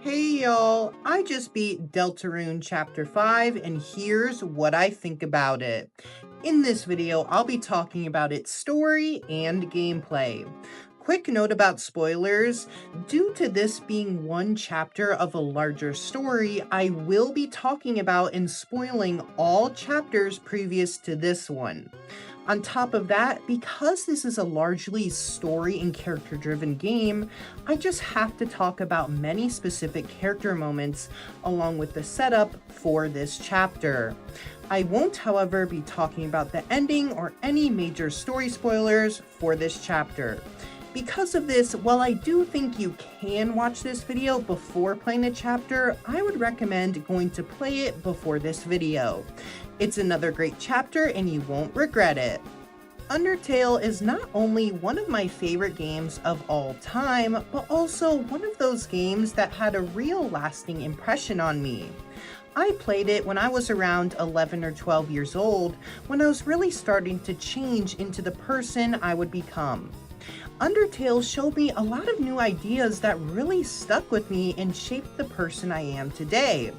Hey y'all, I just beat Deltarune Chapter 5 and here's what I think about it. In this video, I'll be talking about its story and gameplay. Quick note about spoilers, due to this being one chapter of a larger story, I will be talking about and spoiling all chapters previous to this one. On top of that, because this is a largely story and character driven game, I just have to talk about many specific character moments along with the setup for this chapter. I won't, however, be talking about the ending or any major story spoilers for this chapter. Because of this, while I do think you can watch this video before playing the chapter, I would recommend going to play it before this video. It's another great chapter and you won't regret it. Undertale is not only one of my favorite games of all time, but also one of those games that had a real lasting impression on me. I played it when I was around 11 or 12 years old, when I was really starting to change into the person I would become. Undertale showed me a lot of new ideas that really stuck with me and shaped the person I am today.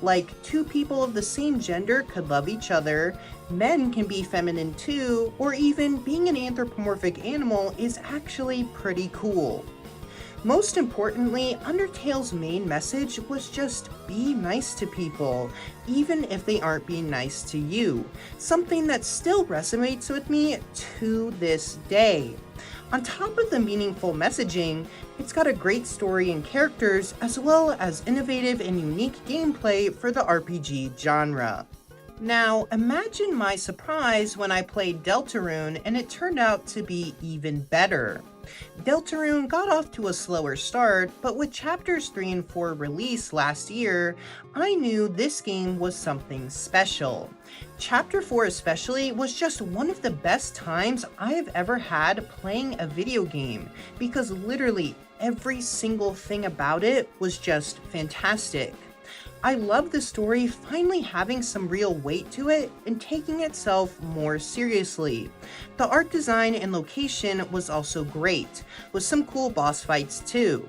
Like, two people of the same gender could love each other, men can be feminine too, or even being an anthropomorphic animal is actually pretty cool. Most importantly, Undertale's main message was just be nice to people, even if they aren't being nice to you, something that still resonates with me to this day. On top of the meaningful messaging, it's got a great story and characters, as well as innovative and unique gameplay for the RPG genre. Now, imagine my surprise when I played Deltarune and it turned out to be even better. Deltarune got off to a slower start, but with chapters 3 and 4 released last year, I knew this game was something special. Chapter 4 especially was just one of the best times I have ever had playing a video game, because literally every single thing about it was just fantastic. I love the story finally having some real weight to it and taking itself more seriously. The art design and location was also great, with some cool boss fights too.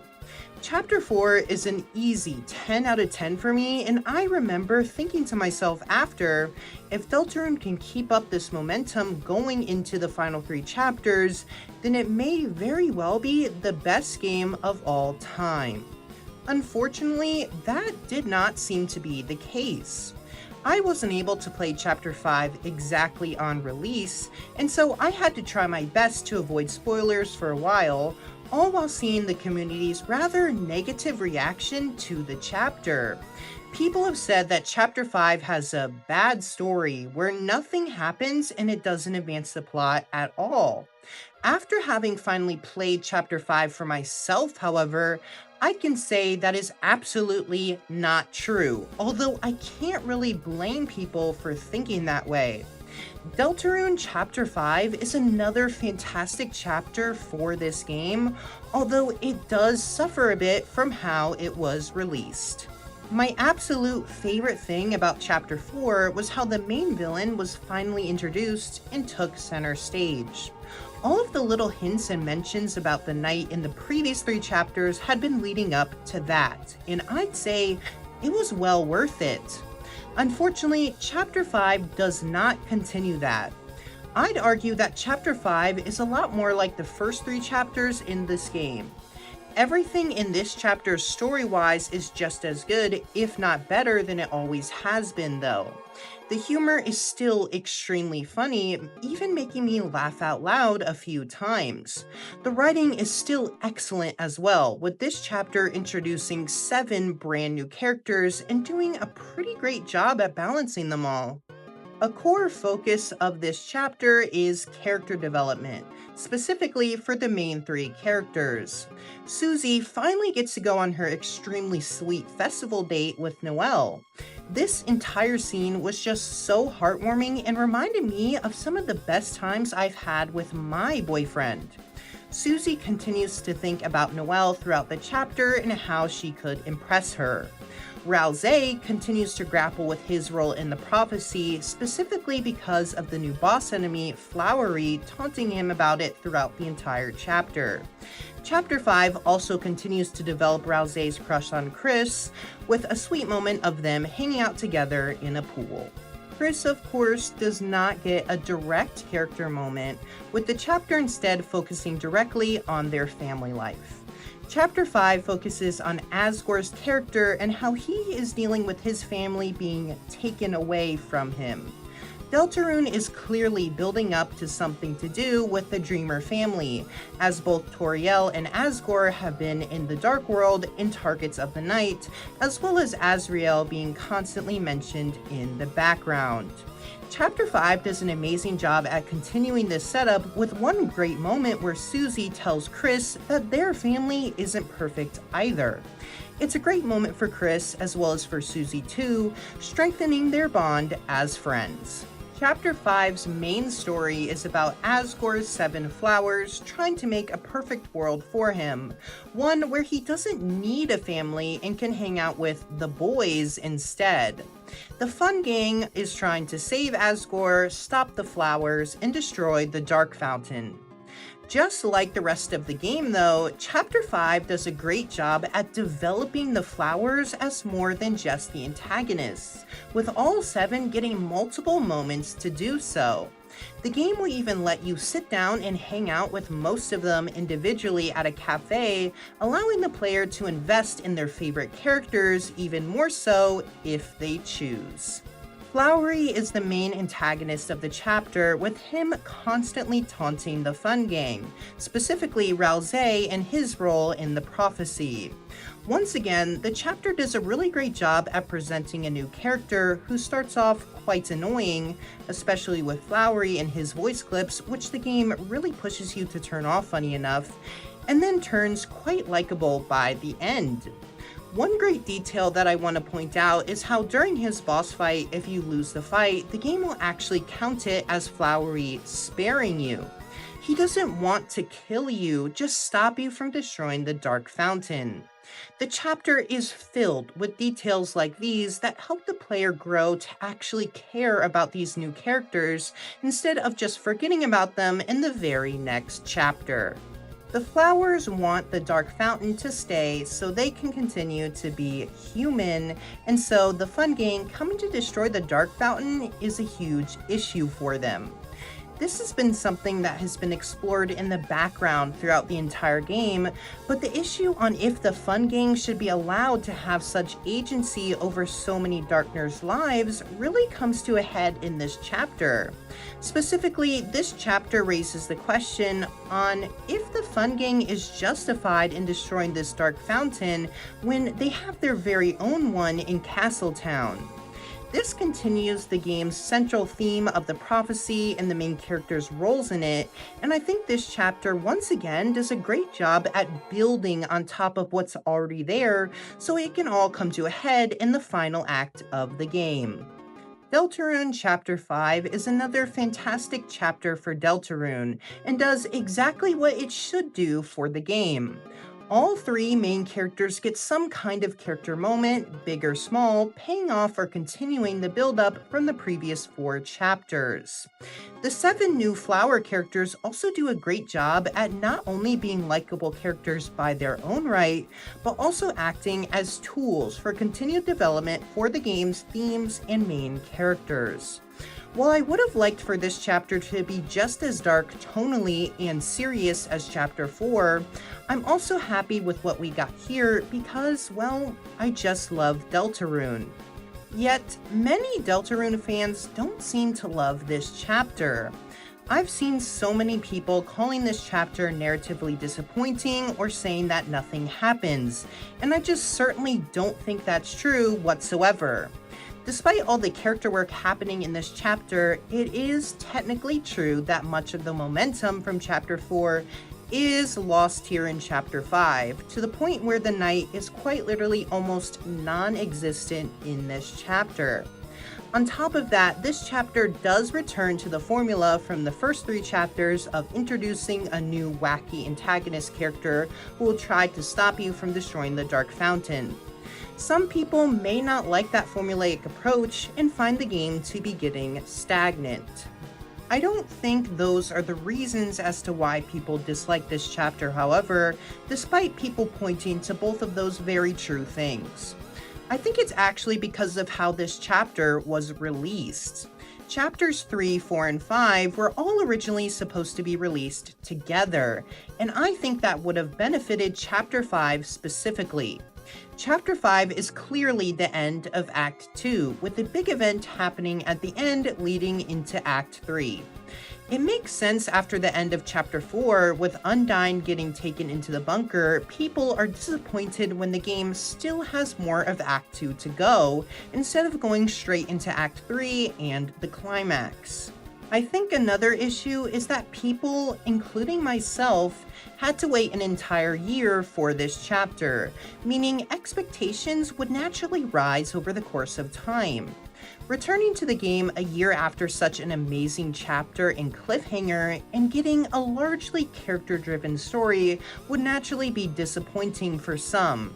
Chapter 4 is an easy 10 out of 10 for me, and I remember thinking to myself after, if Deltarune can keep up this momentum going into the final 3 chapters, then it may very well be the best game of all time. Unfortunately, that did not seem to be the case. I wasn't able to play Chapter 5 exactly on release, and so I had to try my best to avoid spoilers for a while, all while seeing the community's rather negative reaction to the chapter. People have said that Chapter 5 has a bad story where nothing happens and it doesn't advance the plot at all. After having finally played Chapter 5 for myself, however, I can say that is absolutely not true, although I can't really blame people for thinking that way. Deltarune Chapter 5 is another fantastic chapter for this game, although it does suffer a bit from how it was released. My absolute favorite thing about Chapter 4 was how the main villain was finally introduced and took center stage. All of the little hints and mentions about the knight in the previous 3 chapters had been leading up to that, and I'd say it was well worth it. Unfortunately, Chapter 5 does not continue that. I'd argue that Chapter 5 is a lot more like the first 3 chapters in this game. Everything in this chapter story-wise is just as good, if not better than it always has been though. The humor is still extremely funny, even making me laugh out loud a few times. The writing is still excellent as well, with this chapter introducing 7 brand new characters and doing a pretty great job at balancing them all. A core focus of this chapter is character development, specifically for the main 3 characters. Susie finally gets to go on her extremely sweet festival date with Noelle. This entire scene was just so heartwarming and reminded me of some of the best times I've had with my boyfriend. Susie continues to think about Noelle throughout the chapter and how she could impress her. Rousey continues to grapple with his role in the prophecy, specifically because of the new boss enemy, Flowery, taunting him about it throughout the entire chapter. Chapter 5 also continues to develop Rousey's crush on Chris, with a sweet moment of them hanging out together in a pool. Chris, of course, does not get a direct character moment, with the chapter instead focusing directly on their family life. Chapter 5 focuses on Asgore's character and how he is dealing with his family being taken away from him. Deltarune is clearly building up to something to do with the Dreamer family, as both Toriel and Asgore have been in the Dark World in Targets of the Night, as well as Azrael being constantly mentioned in the background. Chapter 5 does an amazing job at continuing this setup with one great moment where Susie tells Chris that their family isn't perfect either. It's a great moment for Chris as well as for Susie too, strengthening their bond as friends. Chapter 5's main story is about Asgore's 7 flowers trying to make a perfect world for him, one where he doesn't need a family and can hang out with the boys instead. The Fun Gang is trying to save Asgore, stop the flowers, and destroy the Dark Fountain. Just like the rest of the game though, Chapter 5 does a great job at developing the flowers as more than just the antagonists, with all 7 getting multiple moments to do so. The game will even let you sit down and hang out with most of them individually at a cafe, allowing the player to invest in their favorite characters even more so if they choose. Flowery is the main antagonist of the chapter, with him constantly taunting the Fun Gang, specifically Rousey and his role in the prophecy. Once again, the chapter does a really great job at presenting a new character who starts off quite annoying, especially with Flowery and his voice clips, which the game really pushes you to turn off funny enough, and then turns quite likable by the end. One great detail that I want to point out is how during his boss fight, if you lose the fight, the game will actually count it as Flowery sparing you. He doesn't want to kill you, just stop you from destroying the Dark Fountain. The chapter is filled with details like these that help the player grow to actually care about these new characters instead of just forgetting about them in the very next chapter. The flowers want the Dark Fountain to stay so they can continue to be human, and so the Fun Gang coming to destroy the Dark Fountain is a huge issue for them. This has been something that has been explored in the background throughout the entire game, but the issue on if the Fun Gang should be allowed to have such agency over so many Darkners' lives really comes to a head in this chapter. Specifically, this chapter raises the question on if the Fun Gang is justified in destroying this Dark Fountain when they have their very own one in Castletown. This continues the game's central theme of the prophecy and the main character's roles in it, and I think this chapter once again does a great job at building on top of what's already there so it can all come to a head in the final act of the game. Deltarune Chapter 5 is another fantastic chapter for Deltarune and does exactly what it should do for the game. All 3 main characters get some kind of character moment, big or small, paying off or continuing the build-up from the previous 4 chapters. The 7 new flower characters also do a great job at not only being likable characters by their own right, but also acting as tools for continued development for the game's themes and main characters. While I would have liked for this chapter to be just as dark tonally and serious as Chapter 4, I'm also happy with what we got here because, well, I just love Deltarune. Yet, many Deltarune fans don't seem to love this chapter. I've seen so many people calling this chapter narratively disappointing or saying that nothing happens, and I just certainly don't think that's true whatsoever. Despite all the character work happening in this chapter, it is technically true that much of the momentum from Chapter 4 is lost here in Chapter 5, to the point where the night is quite literally almost non-existent in this chapter. On top of that, this chapter does return to the formula from the first 3 chapters of introducing a new wacky antagonist character who will try to stop you from destroying the Dark Fountain. Some people may not like that formulaic approach and find the game to be getting stagnant. I don't think those are the reasons as to why people dislike this chapter, however, despite people pointing to both of those very true things. I think it's actually because of how this chapter was released. Chapters 3, 4, and 5 were all originally supposed to be released together, and I think that would have benefited Chapter 5 specifically. Chapter 5 is clearly the end of Act 2, with a big event happening at the end leading into Act 3. It makes sense after the end of Chapter 4, with Undyne getting taken into the bunker, people are disappointed when the game still has more of Act 2 to go, instead of going straight into Act 3 and the climax. I think another issue is that people, including myself, had to wait an entire year for this chapter, meaning expectations would naturally rise over the course of time. Returning to the game a year after such an amazing chapter and cliffhanger and getting a largely character-driven story would naturally be disappointing for some.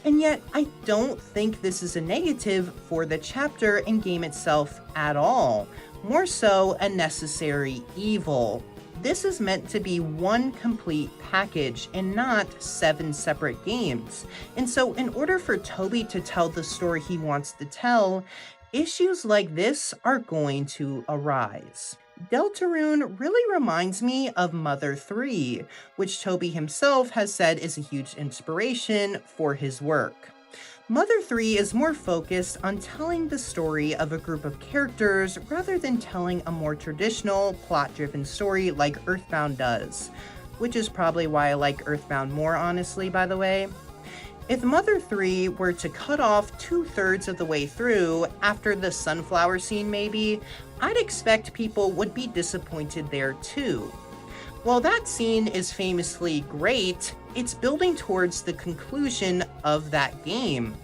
And yet, I don't think this is a negative for the chapter and game itself at all. More so, a necessary evil. This is meant to be one complete package and not 7 separate games. And so in order for Toby to tell the story he wants to tell, issues like this are going to arise. Deltarune really reminds me of Mother 3, which Toby himself has said is a huge inspiration for his work. Mother 3 is more focused on telling the story of a group of characters rather than telling a more traditional, plot-driven story like Earthbound does, which is probably why I like Earthbound more, honestly, by the way. If Mother 3 were to cut off 2/3 of the way through, after the sunflower scene maybe, I'd expect people would be disappointed there too. While that scene is famously great, it's building towards the conclusion of that game.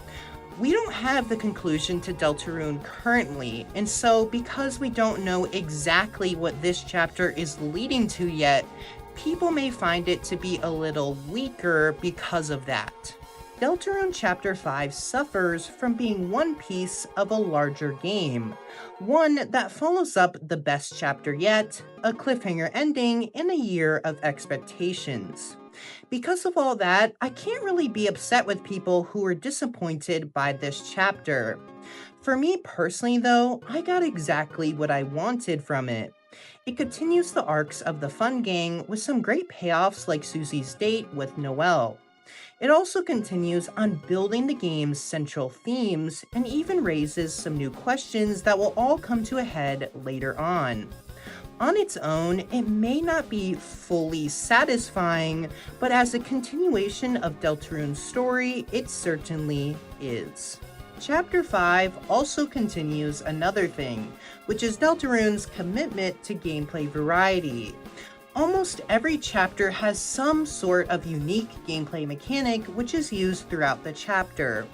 We don't have the conclusion to Deltarune currently, and so because we don't know exactly what this chapter is leading to yet, people may find it to be a little weaker because of that. Deltarune Chapter 5 suffers from being one piece of a larger game, one that follows up the best chapter yet, a cliffhanger ending, in a year of expectations. Because of all that, I can't really be upset with people who are disappointed by this chapter. For me personally though, I got exactly what I wanted from it. It continues the arcs of the Fun Gang with some great payoffs like Susie's date with Noelle. It also continues on building the game's central themes and even raises some new questions that will all come to a head later on. On its own, it may not be fully satisfying, but as a continuation of Deltarune's story, it certainly is. Chapter 5 also continues another thing, which is Deltarune's commitment to gameplay variety. Almost every chapter has some sort of unique gameplay mechanic which is used throughout the chapter.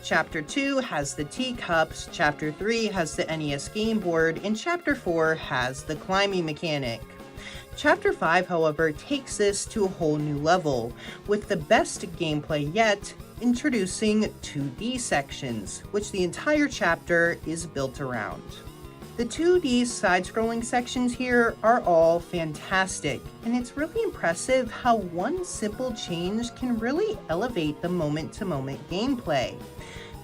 Chapter 2 has the teacups, Chapter 3 has the NES game board, and Chapter 4 has the climbing mechanic. Chapter 5, however, takes this to a whole new level, with the best gameplay yet, introducing 2D sections, which the entire chapter is built around. The 2D side-scrolling sections here are all fantastic, and it's really impressive how one simple change can really elevate the moment-to-moment gameplay.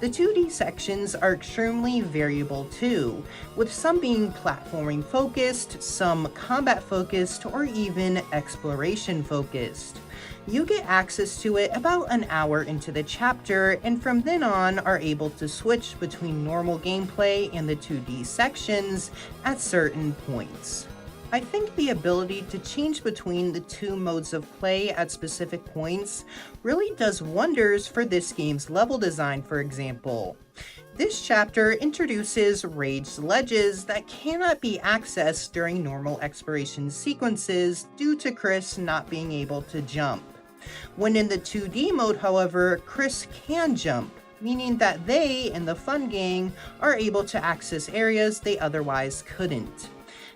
The 2D sections are extremely variable too, with some being platforming focused, some combat focused, or even exploration focused. You get access to it about an hour into the chapter, and from then on are able to switch between normal gameplay and the 2D sections at certain points. I think the ability to change between the two modes of play at specific points really does wonders for this game's level design, for example. This chapter introduces raised ledges that cannot be accessed during normal exploration sequences due to Chris not being able to jump. When in the 2D mode, however, Chris can jump, meaning that they and the Fun Gang are able to access areas they otherwise couldn't.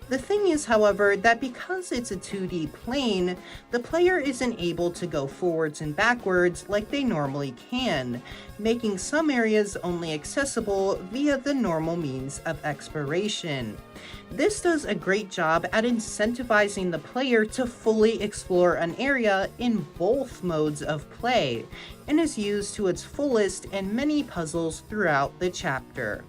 The thing is, however, that because it's a 2D plane, the player isn't able to go forwards and backwards like they normally can, making some areas only accessible via the normal means of exploration. This does a great job at incentivizing the player to fully explore an area in both modes of play, and is used to its fullest in many puzzles throughout the chapter.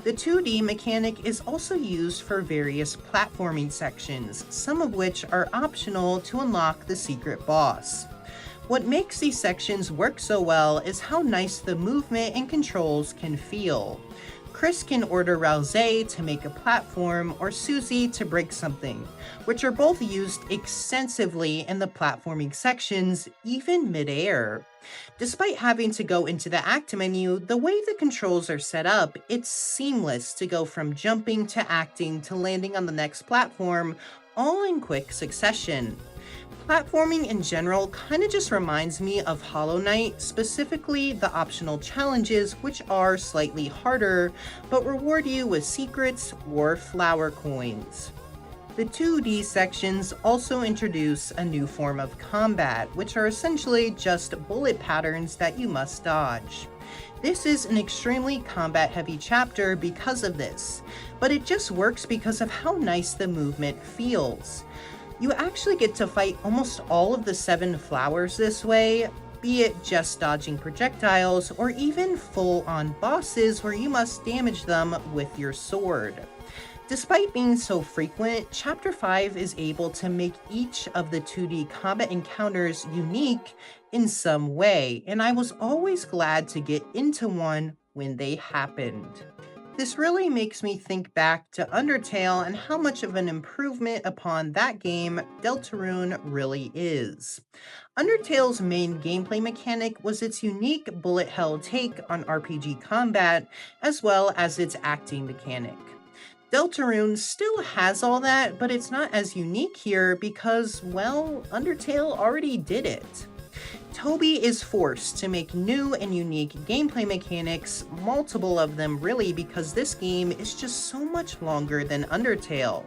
The 2D mechanic is also used for various platforming sections, some of which are optional to unlock the secret boss. What makes these sections work so well is how nice the movement and controls can feel. Chris can order Rousey to make a platform or Susie to break something, which are both used extensively in the platforming sections, even mid-air. Despite having to go into the act menu, the way the controls are set up, it's seamless to go from jumping to acting to landing on the next platform, all in quick succession. Platforming in general kinda just reminds me of Hollow Knight, specifically the optional challenges, which are slightly harder, but reward you with secrets or flower coins. The 2D sections also introduce a new form of combat, which are essentially just bullet patterns that you must dodge. This is an extremely combat-heavy chapter because of this, but it just works because of how nice the movement feels. You actually get to fight almost all of the 7 flowers this way, be it just dodging projectiles or even full-on bosses where you must damage them with your sword. Despite being so frequent, Chapter 5 is able to make each of the 2D combat encounters unique in some way, and I was always glad to get into one when they happened. This really makes me think back to Undertale and how much of an improvement upon that game Deltarune really is. Undertale's main gameplay mechanic was its unique bullet hell take on RPG combat, as well as its acting mechanic. Deltarune still has all that, but it's not as unique here because, well, Undertale already did it. Toby is forced to make new and unique gameplay mechanics, multiple of them really, because this game is just so much longer than Undertale.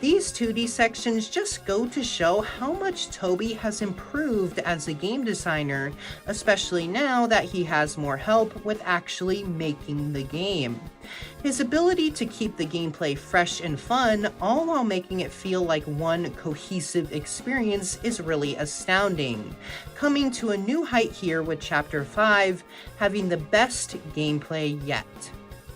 These 2D sections just go to show how much Toby has improved as a game designer, especially now that he has more help with actually making the game. His ability to keep the gameplay fresh and fun, all while making it feel like one cohesive experience, is really astounding. Coming to a new height here with Chapter 5, having the best gameplay yet.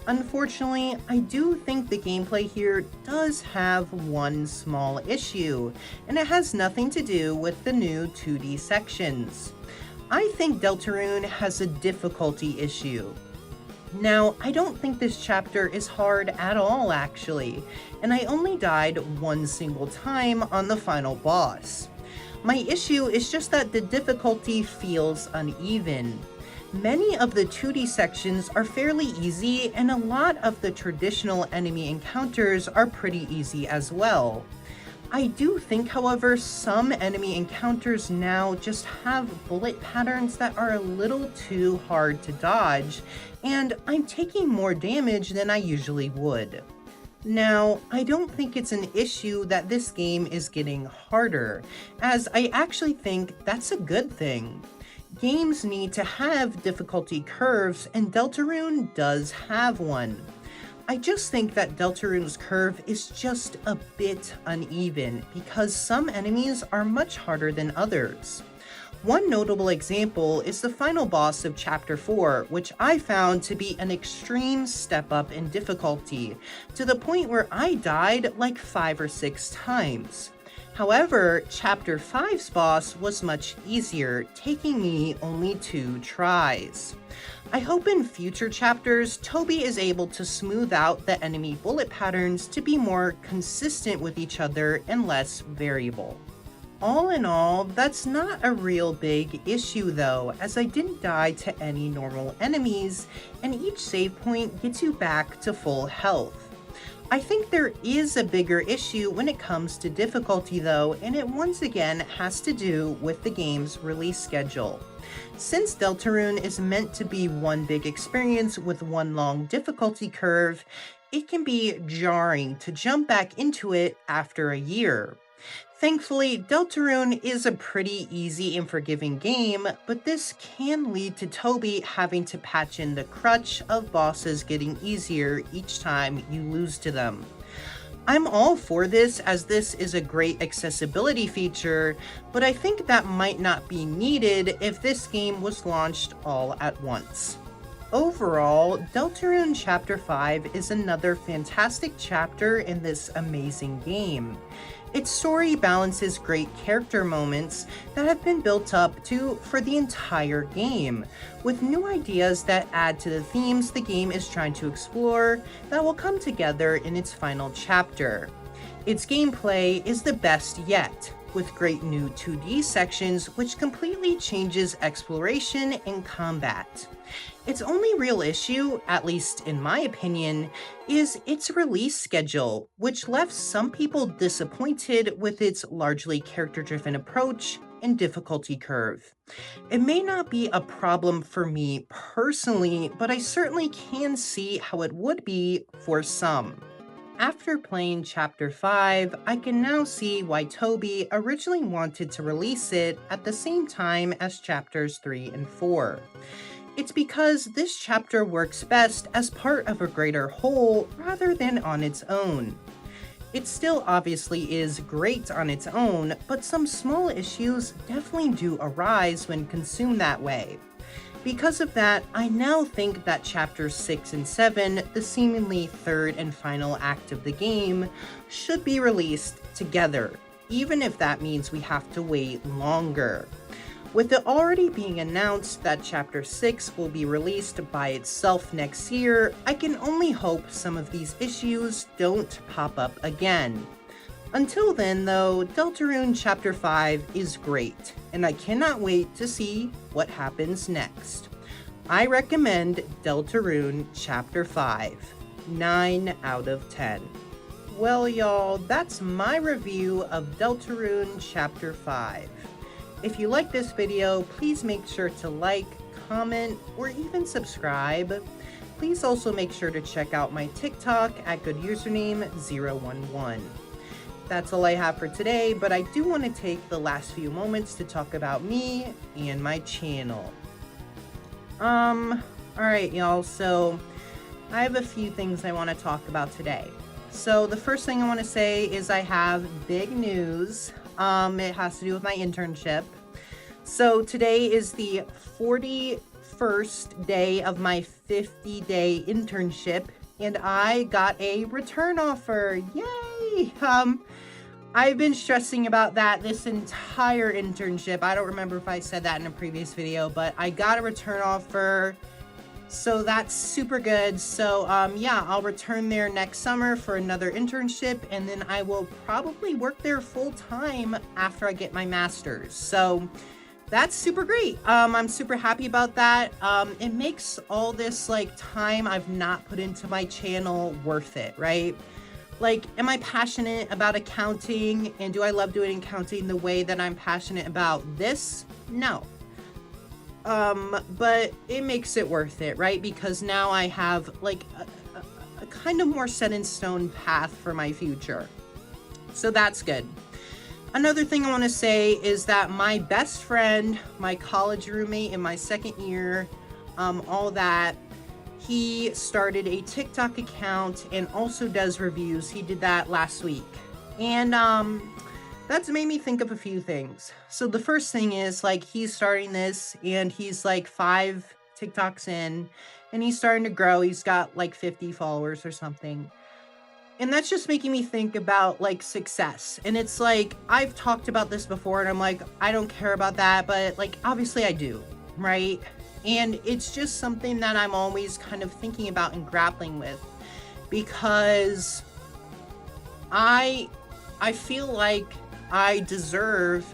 Unfortunately, I do think the gameplay here does have one small issue, and it has nothing to do with the new 2D sections. I think Deltarune has a difficulty issue. Now, I don't think this chapter is hard at all actually, and I only died one single time on the final boss. My issue is just that the difficulty feels uneven. Many of the 2D sections are fairly easy, and a lot of the traditional enemy encounters are pretty easy as well. I do think, however, some enemy encounters now just have bullet patterns that are a little too hard to dodge, and I'm taking more damage than I usually would. Now, I don't think it's an issue that this game is getting harder, as I actually think that's a good thing. Games need to have difficulty curves, and Deltarune does have one. I just think that Deltarune's curve is just a bit uneven, because some enemies are much harder than others. One notable example is the final boss of Chapter 4, which I found to be an extreme step up in difficulty, to the point where I died like 5 or 6 times. However, Chapter 5's boss was much easier, taking me only 2 tries. I hope in future chapters, Toby is able to smooth out the enemy bullet patterns to be more consistent with each other and less variable. All in all, that's not a real big issue though, as I didn't die to any normal enemies, and each save point gets you back to full health. I think there is a bigger issue when it comes to difficulty though, and it once again has to do with the game's release schedule. Since Deltarune is meant to be one big experience with one long difficulty curve, it can be jarring to jump back into it after a year. Thankfully, Deltarune is a pretty easy and forgiving game, but this can lead to Toby having to patch in the crutch of bosses getting easier each time you lose to them. I'm all for this, as this is a great accessibility feature, but I think that might not be needed if this game was launched all at once. Overall, Deltarune Chapter 5 is another fantastic chapter in this amazing game. Its story balances great character moments that have been built up for the entire game, with new ideas that add to the themes the game is trying to explore that will come together in its final chapter. Its gameplay is the best yet, with great new 2D sections which completely changes exploration and combat. Its only real issue, at least in my opinion, is its release schedule, which left some people disappointed with its largely character-driven approach and difficulty curve. It may not be a problem for me personally, but I certainly can see how it would be for some. After playing Chapter 5, I can now see why Toby originally wanted to release it at the same time as Chapters 3 and 4. It's because this chapter works best as part of a greater whole rather than on its own. It still obviously is great on its own, but some small issues definitely do arise when consumed that way. Because of that, I now think that Chapters 6 and 7, the seemingly third and final act of the game, should be released together, even if that means we have to wait longer. With it already being announced that Chapter 6 will be released by itself next year, I can only hope some of these issues don't pop up again. Until then though, Deltarune Chapter 5 is great, and I cannot wait to see what happens next. I recommend Deltarune Chapter 5, 9 out of 10. Well y'all, that's my review of Deltarune Chapter 5. If you like this video, please make sure to like, comment, or even subscribe. Please also make sure to check out my TikTok at goodusername011. That's all I have for today, but I do want to take the last few moments to talk about me and my channel. Alright y'all, so I have a few things I want to talk about today. So the first thing I want to say is I have big news. It has to do with my internship. So today is the 41st day of my 50-day internship, and I got a return offer. Yay! I've been stressing about that this entire internship. I don't remember if I said that in a previous video, but I got a return offer. So that's super good. So yeah, I'll return there next summer for another internship, and then I will probably work there full time after I get my master's. So that's super great. I'm super happy about that. It makes all this time I've not put into my channel worth it, right? Am I passionate about accounting, and do I love doing accounting the way that I'm passionate about this? No. But it makes it worth it, right? Because now I have a kind of more set in stone path for my future. So that's good. Another thing I want to say is that my best friend, my college roommate in my second year, all that, he started a TikTok account and also does reviews. He did that last week. And that's made me think of a few things. So the first thing is he's starting this, and he's 5 TikToks in, and he's starting to grow. He's got 50 followers or something. And that's just making me think about success. And it's I've talked about this before, and I'm I don't care about that, but obviously I do, right? And it's just something that I'm always kind of thinking about and grappling with, because I feel like I deserve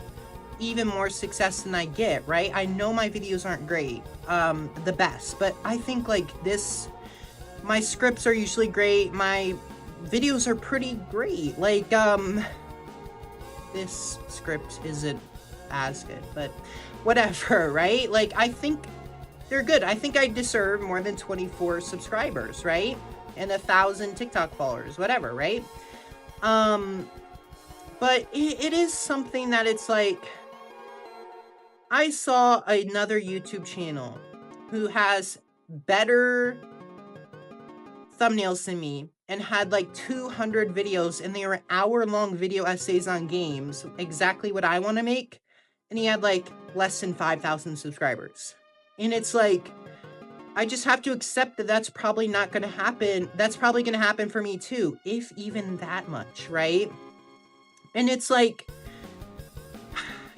even more success than I get, right? I know my videos aren't great, the best, but I think my scripts are usually great. My videos are pretty great. This script isn't as good, but whatever, right? I think they're good. I think I deserve more than 24 subscribers, right? and 1,000 TikTok followers, whatever, right? But it is something that it's like, I saw another YouTube channel who has better thumbnails than me and had like 200 videos, and they were hour-long video essays on games, exactly what I want to make, and he had like less than 5,000 subscribers. And it's like, I just have to accept that that's probably not going to happen. That's probably going to happen for me too, if even that much, right? And it's like,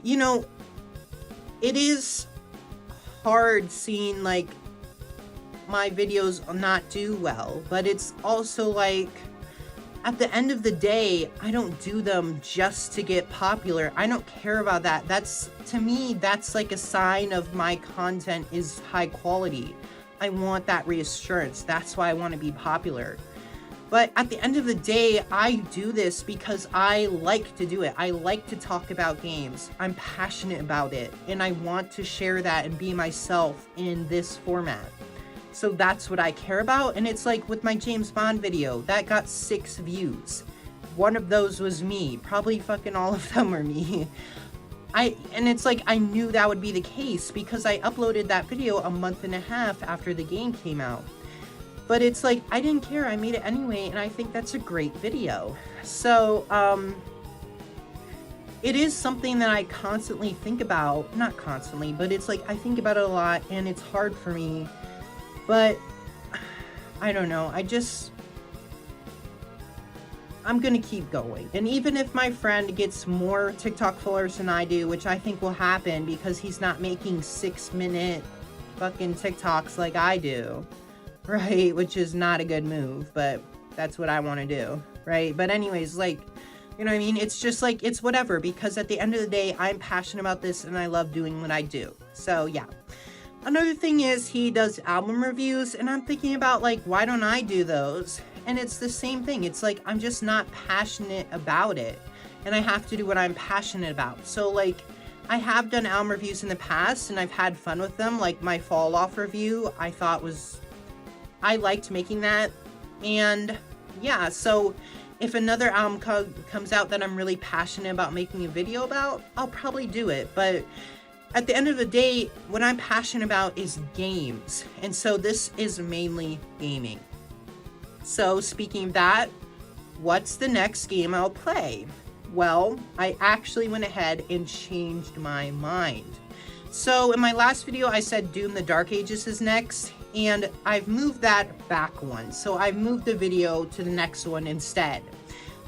you know, it is hard seeing like my videos not do well, but it's also like, at the end of the day, I don't do them just to get popular. I don't care about that. That's, to me, that's like a sign of my content is high quality. I want that reassurance. That's why I want to be popular. But at the end of the day, I do this because I like to do it. I like to talk about games. I'm passionate about it, and I want to share that and be myself in this format. So that's what I care about. And it's like with my James Bond video, that got 6 views. One of those was me. Probably fucking all of them were me. And it's like, I knew that would be the case because I uploaded that video a month and a half after the game came out. But it's like, I didn't care. I made it anyway, and I think that's a great video. So, it is something that I constantly think about. Not constantly, but it's like, I think about it a lot, and it's hard for me. But, I don't know, I'm gonna keep going. And even if my friend gets more TikTok followers than I do, which I think will happen because he's not making 6-minute fucking TikToks like I do, right? Which is not a good move, but that's what I want to do, right? But anyways, like, you know what I mean? It's just like, it's whatever, because at the end of the day, I'm passionate about this and I love doing what I do. So, yeah. Another thing is he does album reviews, and I'm thinking about like, why don't I do those? And it's the same thing. It's like, I'm just not passionate about it, and I have to do what I'm passionate about. So like, I have done album reviews in the past and I've had fun with them. Like my Fall Off review, I liked making that. And yeah, so if another album comes out that I'm really passionate about making a video about, I'll probably do it. But at the end of the day, what I'm passionate about is games. And so this is mainly gaming. So speaking of that, what's the next game I'll play? Well, I actually went ahead and changed my mind. So in my last video, I said Doom the Dark Ages is next, and I've moved that back one. So I've moved the video to the next one instead.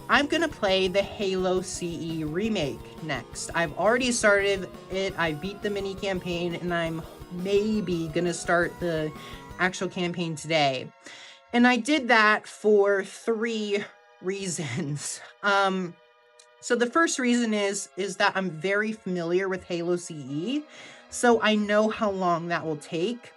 I'm gonna play the Halo CE remake next. I've already started it, I beat the mini campaign, and I'm maybe gonna start the actual campaign today. And I did that for 3 reasons. So the first reason is that I'm very familiar with Halo CE, so I know how long that will take.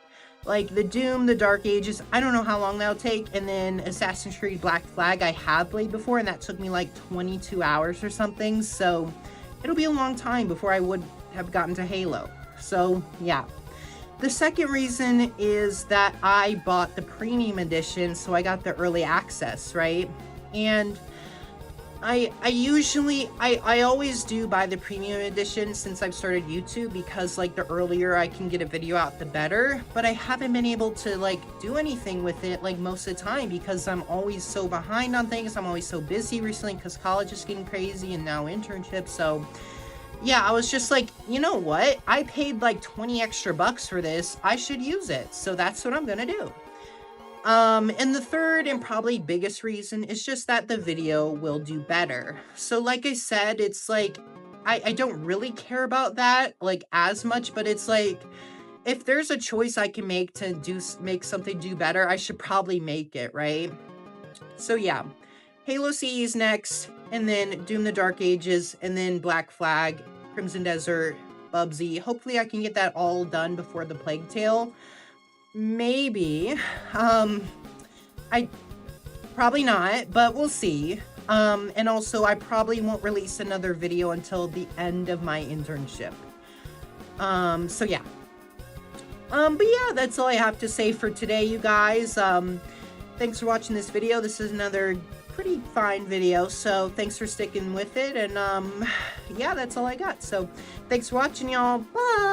Like the Doom, the Dark Ages, I don't know how long that'll take. And then Assassin's Creed Black Flag I have played before, and that took me like 22 hours or something. So it'll be a long time before I would have gotten to Halo. So yeah. The second reason is that I bought the premium edition, so I got the early access, right? And I always do buy the premium edition since I've started YouTube, because like the earlier I can get a video out, the better. But I haven't been able to like do anything with it like most of the time because I'm always so behind on things. I'm always so busy recently because college is getting crazy and now internship. So yeah, I was just like, you know what? I paid like 20 extra bucks for this. I should use it. So that's what I'm gonna do. And the third and probably biggest reason is just that the video will do better. So like I said, it's like, I don't really care about that like as much, but it's like, if there's a choice I can make to make something do better, I should probably make it, right? So yeah, Halo CE is next, and then Doom the Dark Ages, and then Black Flag, Crimson Desert, Bubsy. Hopefully I can get that all done before the Plague Tale. Maybe. I probably not, but we'll see. And also I probably won't release another video until the end of my internship. So yeah. But yeah, that's all I have to say for today, you guys. Thanks for watching this video. This is another pretty fine video, so thanks for sticking with it, and yeah, that's all I got. So thanks for watching, y'all. Bye!